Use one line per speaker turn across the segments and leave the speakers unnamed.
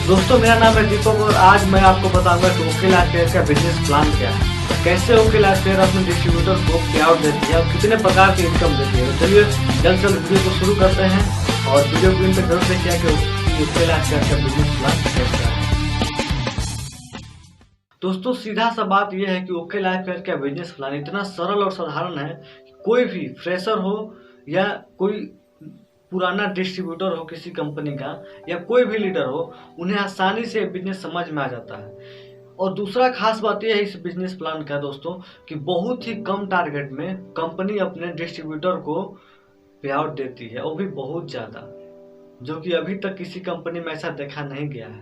दोस्तों मेरा नाम है दीपक और आज मैं आपको बताऊंगा कि ओके लाइफ केयर का बिजनेस प्लान क्या है, कैसे ओके लाइफ केयर अपने डिस्ट्रीब्यूटर को पे आउट देती है और कितने प्रकार की इनकम देती है। तो चलिए जल्द से जल्द वीडियो को शुरू करते हैं और वीडियो को इन तक जरूर देखिए कि ओके लाइफ केयर का बिजनेस प्लान कैसा है। दोस्तों सीधा सा बात यह है कि ओके लाइफ केयर का बिजनेस प्लान इतना सरल और साधारण है कि कोई भी फ्रेशर हो या कोई पुराना डिस्ट्रीब्यूटर हो किसी कंपनी का या कोई भी लीडर हो, उन्हें आसानी से बिजनेस समझ में आ जाता है। और दूसरा खास बात यह है इस बिजनेस प्लान का दोस्तों कि बहुत ही कम टारगेट में कंपनी अपने डिस्ट्रीब्यूटर को पे आउट देती है, वो भी बहुत ज़्यादा, जो कि अभी तक किसी कंपनी में ऐसा देखा नहीं गया है।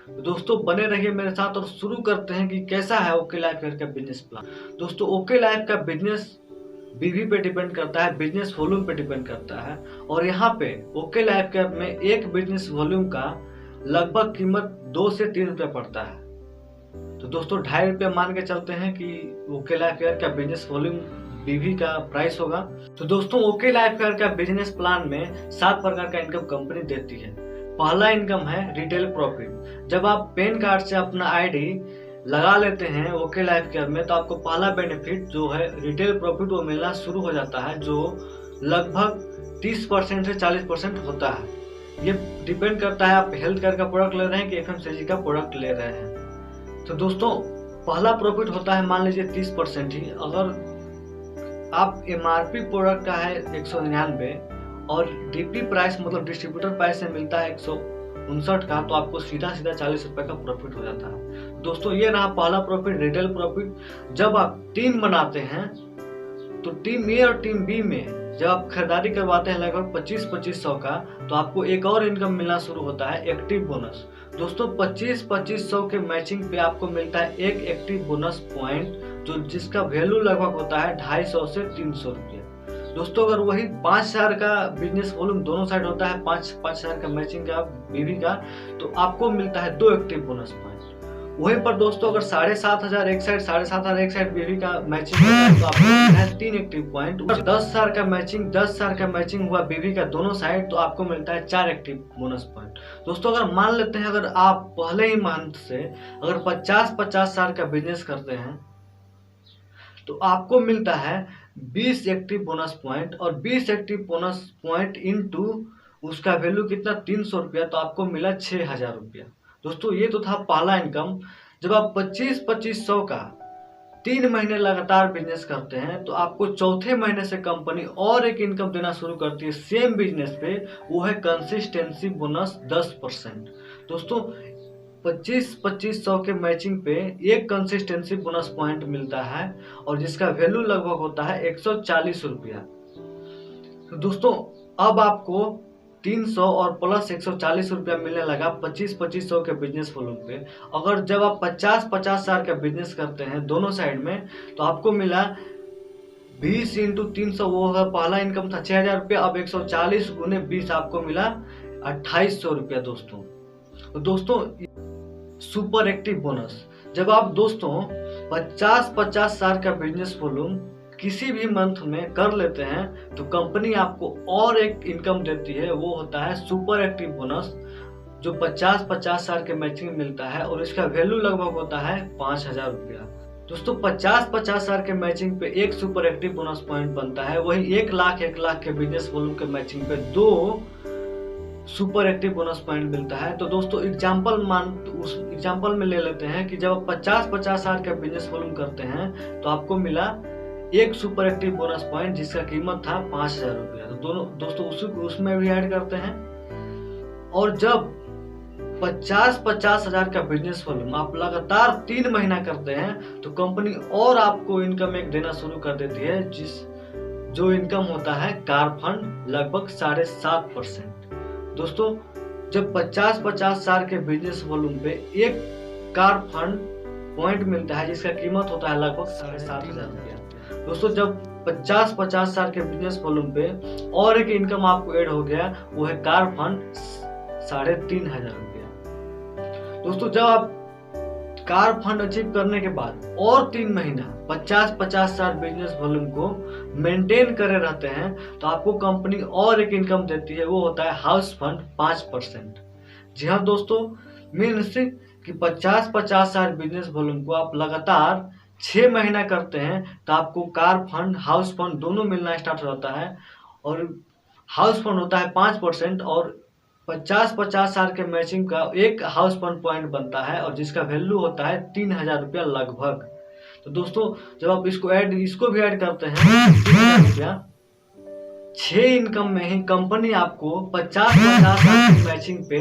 तो दोस्तों बने रहिए मेरे साथ और शुरू करते हैं कि कैसा है ओके लाइफ केयर का बिजनेस प्लान। दोस्तों ओके लाइफ का बिजनेस बीवी पे डिपेंड करता है, बिजनेस वॉल्यूम पे डिपेंड करता है। और यहाँ पे ओके लाइफ केयर में एक बिजनेस वॉल्यूम का लगभग कीमत 2 से 3 रुपये पड़ता है। तो दोस्तों 2.5 रुपये मान के चलते हैं कि ओके लाइफ केयर का बिजनेस वॉल्यूम बीवी का प्राइस होगा। तो दोस्तों ओके लाइफ केयर का बिजनेस प्लान में 7 प्रकार का इनकम कंपनी देती है। पहला इनकम है रिटेल प्रॉफिट। जब आप पैन कार्ड से अपना आईडी लगा लेते हैं ओके लाइफ केयर में तो आपको पहला बेनिफिट जो है रिटेल प्रॉफिट वो मिलना शुरू हो जाता है, जो लगभग 30% से 40% होता है। ये डिपेंड करता है आप हेल्थ केयर का प्रोडक्ट ले रहे हैं कि एफएमसीजी का प्रोडक्ट ले रहे हैं। तो दोस्तों पहला प्रॉफिट होता है मान लीजिए 30% ही। अगर आप एमआरपी प्रोडक्ट का है 199 और डीपी प्राइस मतलब डिस्ट्रीब्यूटर प्राइस से मिलता है 159 का, तो आपको सीधा 40 रुपए का प्रॉफिट हो जाता है। दोस्तों ये रहा पहला प्रॉफिट रिटेल प्रॉफिट। जब आप टीम बनाते हैं तो टीम ए और टीम बी में जब आप खरीदारी करवाते हैं लगभग 2500 का, तो आपको एक और इनकम मिलना शुरू होता है एक्टिव बोनस। दोस्तों 2500 के मैचिंग पे आपको मिलता है एक एक्टिव बोनस पॉइंट, जो जिसका वैल्यू लगभग होता है 250 से 300 रुपये। दोस्तों अगर वही 5000 का बिजनेस वॉल्यूम दोनों साइड होता है, 5000 का मैचिंग का बीवी का, तो आपको मिलता है 2 एक्टिव बोनस पॉइंट। वहीं पर दोस्तों अगर 7500 एक साइड 7500 एक साइड बीवी का मैचिंग होता है तो आपको मिलता है 3 एक्टिव पॉइंट। 10,000 का मैचिंग हुआ बीवी का दोनों साइड तो आपको मिलता है 4 एक्टिव बोनस पॉइंट। दोस्तों अगर मान लेते हैं अगर आप पहले ही मंथ से अगर 50,000 का बिजनेस करते हैं तो आपको मिलता है 20 एक्टिव बोनस पॉइंट, और 20 एक्टिव बोनस पॉइंट इनटू उसका वैल्यू कितना 300 रुपया, तो आपको मिला 6000 रुपया। दोस्तों ये तो था पहला इनकम। जब आप 2500 का 3 महीने लगातार बिजनेस करते हैं तो आपको चौथे महीने से कंपनी और एक इनकम देना शुरू करती है सेम बिजनेस पे, वो है कंसिस्टेंसी बोनस 10%। दोस्तों 2500 के मैचिंग पे एक कंसिस्टेंसी बोनस पॉइंट मिलता है और जिसका वैल्यू लगभग होता है 140 रुपया। तो दोस्तों अब आपको 300 और प्लस 140 रुपया मिलने लगा 2500 के बिजनेस वॉल्यूम पे। अगर जब आप 50,000 का बिजनेस करते हैं दोनों साइड में तो आपको मिला 20 × 300, वो पहला इनकम था 6000 रुपया, अब 140 गुने 20 आपको मिला 2800 रुपया। दोस्तों सुपर एक्टिव बोनस। जब आप दोस्तों 50,000 का बिजनेस वॉल्यूम किसी भी मंथ में कर लेते हैं तो कंपनी आपको और एक इनकम देती है, वो होता है सुपर एक्टिव बोनस, जो 50,000 के मैचिंग मिलता है और इसका वैल्यू लगभग होता है 5000 रुपया। दोस्तों 50,000 के मैचिंग पे एक सुपर एक्टिव बोनस पॉइंट बनता है, वही 1 लाख के बिजनेस वॉल्यूम के मैचिंग पे 2 सुपर एक्टिव बोनस पॉइंट मिलता है। तो दोस्तों उस एग्जाम्पल में ले लेते हैं कि जब आप 50,000 का बिजनेस वॉल्यूम करते हैं तो आपको मिला एक सुपर एक्टिव बोनस पॉइंट जिसका कीमत था 5000 रुपया। तो दोस्तों उसमें भी ऐड करते हैं। और जब 50,000 का बिजनेस वॉल्यूम आप लगातार 3 महीना करते हैं तो कंपनी और आपको इनकम एक देना शुरू कर देती है, जो इनकम होता है कार फंड लगभग 7.5%। दोस्तों जब 50,000 के बिजनेस वॉल्यूम पे एक कार फंड पॉइंट मिलता है जिसका कीमत होता है लगभग 7,500 रुपया। दोस्तों जब 50,000 के बिजनेस वॉल्यूम पे और एक इनकम आपको ऐड हो गया, वो है कार फंड 3,500 रुपया। दोस्तों जब आप कार फंड अचीव करने के बाद और 3 महीना 50,000 बिजनेस वॉल्यूम को मेंटेन करे रहते हैं तो आपको कंपनी और एक इनकम देती है, वो होता है हाउस फंड 5%। जी हाँ दोस्तों, मीन्स कि 50,000 बिजनेस वॉल्यूम को आप लगातार 6 महीना करते हैं तो आपको कार फंड, हाउस फंड दोनों मिलना स्टार्ट हो जाता है। और हाउस फंड होता है 5% और 50,000 के मैचिंग का एक हाउस फंड पॉइंट बनता है और जिसका वैल्यू होता है 3,000 रुपया लगभग। तो दोस्तों जब आप इसको भी ऐड करते हैं 3,000 रुपया, 6 इनकम में ही कंपनी आपको 50,000 की मैचिंग पे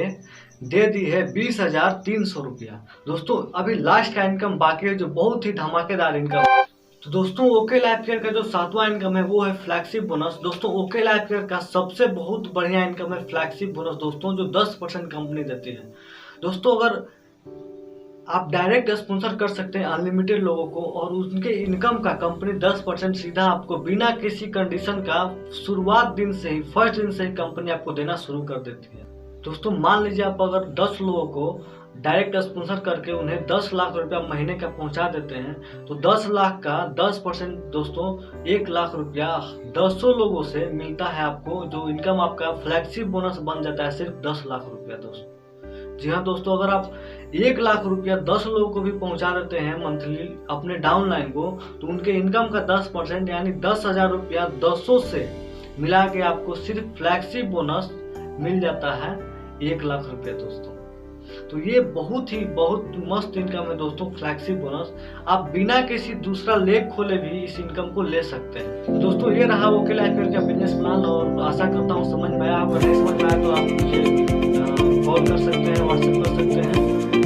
दे दी है 20,300 रुपया। दोस्तों अभी लास्ट का इनकम बाकी है जो बहुत ही धमाकेदार इनकम। तो दोस्तों ओके लाइफ केयर का जो 7वां इनकम है वो है फ्लैगशिप बोनस। दोस्तों ओके लाइफ केयर का सबसे बहुत बढ़िया इनकम है फ्लैगशिप बोनस दोस्तों, जो 10% कंपनी देती है। दोस्तों अगर आप डायरेक्ट स्पॉन्सर कर सकते हैं अनलिमिटेड लोगों को और उनके इनकम का कंपनी 10% सीधा आपको बिना किसी कंडीशन का शुरुआत दिन से ही, फर्स्ट दिन से ही कंपनी आपको देना शुरू कर देती है। दोस्तों मान लीजिए आप अगर 10 लोगों को डायरेक्ट स्पॉन्सर करके उन्हें 10 लाख रुपया महीने का पहुंचा देते हैं तो 10 लाख का 10% दोस्तों 1 लाख रुपया 200 लोगों से मिलता है आपको, जो इनकम आपका फ्लैगशिप बोनस बन जाता है सिर्फ 10 लाख रुपया दोस्तों। जी हाँ दोस्तों, अगर आप 1 लाख रुपया 10 लोगों को भी पहुंचा देते हैं मंथली अपने डाउनलाइन को तो उनके इनकम का 10% यानी 10,000 रुपया 200 से मिला के आपको सिर्फ फ्लैगशिप बोनस मिल जाता है 1 लाख रुपया दोस्तों। तो ये बहुत मस्त इनकम है दोस्तों फ्लैगशिप बोनस। आप बिना किसी दूसरा लेग खोले भी इस इनकम को ले सकते हैं। दोस्तों ये रहा ओके लाइफ केयर का बिजनेस प्लान और आशा करता हूँ समझ में आया। अगर नहीं समझ में आया तो आप मुझे कॉल कर सकते हैं, व्हाट्सएप कर सकते हैं।